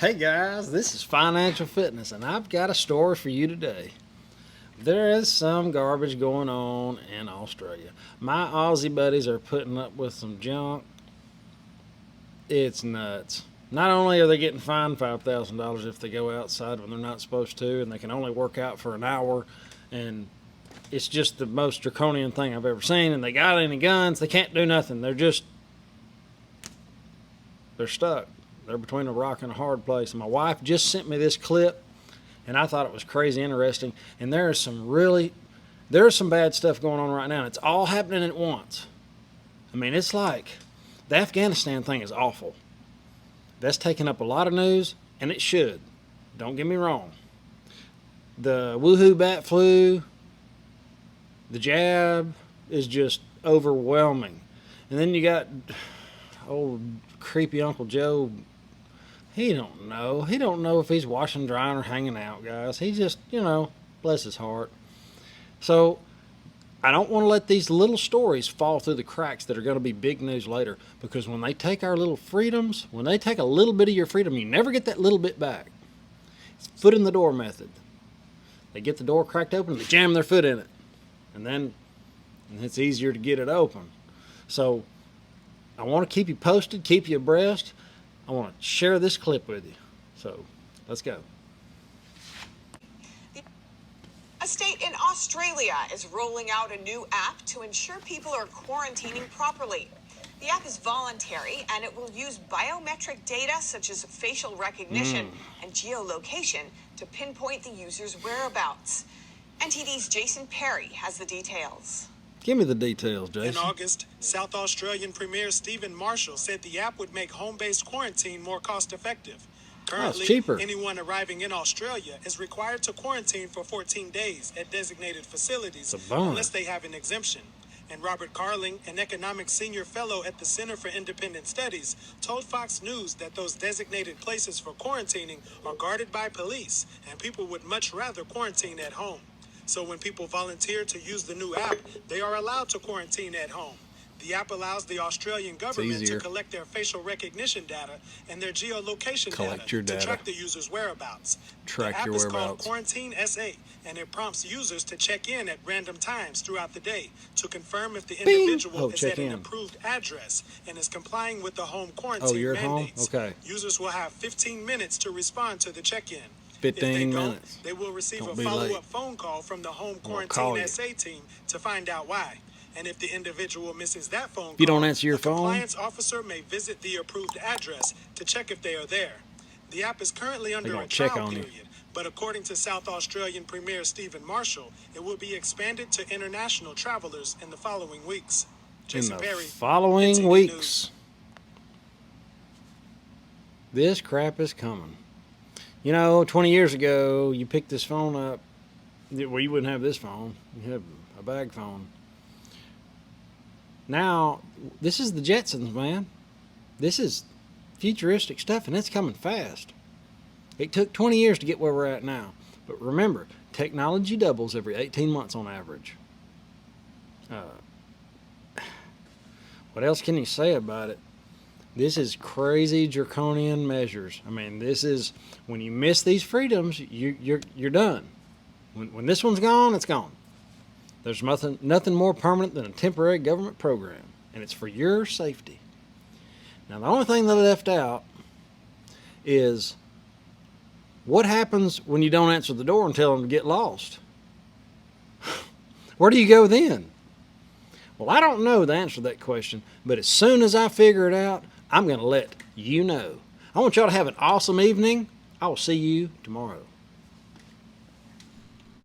Hey guys, this is Financial Fitness, and I've got a story for you today. There is some garbage going on in Australia. My Aussie buddies are putting up with some junk. It's nuts. Not only are they getting fined $5,000 if they go outside when they're not supposed to, and they can only work out for an hour, and it's just the most draconian thing I've ever seen. And they got any guns, they can't do nothing. They're stuck. They're between a rock and a hard place. And my wife just sent me this clip, and I thought it was crazy interesting. And there's some bad stuff going on right now, and it's all happening at once. I mean, it's like the Afghanistan thing is awful. That's taking up a lot of news, and it should. Don't get me wrong. The woohoo bat flu, the jab is just overwhelming. And then you got old creepy Uncle Joe. He don't know. He don't know if he's washing, drying, or hanging out, guys. He just, bless his heart. So I don't want to let these little stories fall through the cracks that are going to be big news later, because when they take our little freedoms, when they take a little bit of your freedom, you never get that little bit back. It's foot in the door method. They get the door cracked open, they jam their foot in it, and then it's easier to get it open. So I want to keep you posted, keep you abreast. I want to share this clip with you. So let's go. A state in Australia is rolling out a new app to ensure people are quarantining properly. The app is voluntary, and it will use biometric data such as facial recognition and geolocation to pinpoint the user's whereabouts. NTD's Jason Perry has the details. Give me the details, Jason. In August, South Australian Premier Stephen Marshall said the app would make home-based quarantine more cost-effective. Currently, it's cheaper. Anyone arriving in Australia is required to quarantine for 14 days at designated facilities unless they have an exemption. And Robert Carling, an economics senior fellow at the Center for Independent Studies, told Fox News that those designated places for quarantining are guarded by police, and people would much rather quarantine at home. So when people volunteer to use the new app, they are allowed to quarantine at home. The app allows the Australian government to collect their facial recognition data and their geolocation data to track the user's whereabouts. The app is called Quarantine SA, and it prompts users to check in at random times throughout the day to confirm if the individual is at an approved address and is complying with the home quarantine mandates. Users will have 15 minutes to respond to the check-in. 15 minutes. They will receive a follow-up phone call from the Home Quarantine SA team to find out why. And if the individual misses that phone call, you don't answer your phone, the compliance officer may visit the approved address to check if they are there. The app is currently under a trial period, but according to South Australian Premier Stephen Marshall, it will be expanded to international travelers in the following weeks. Jason Perry, following weeks. This crap is coming. 20 years ago, you picked this phone up. Well, you wouldn't have this phone. You have a bag phone. Now, this is the Jetsons, man. This is futuristic stuff, and it's coming fast. It took 20 years to get where we're at now. But remember, technology doubles every 18 months on average. What else can you say about it? This is crazy draconian measures. I mean, this is, when you miss these freedoms, you're done. When this one's gone, it's gone. There's nothing more permanent than a temporary government program, and it's for your safety. Now, the only thing they left out is what happens when you don't answer the door and tell them to get lost. Where do you go then? Well, I don't know the answer to that question, but as soon as I figure it out, I'm going to let you know. I want y'all to have an awesome evening. I will see you tomorrow.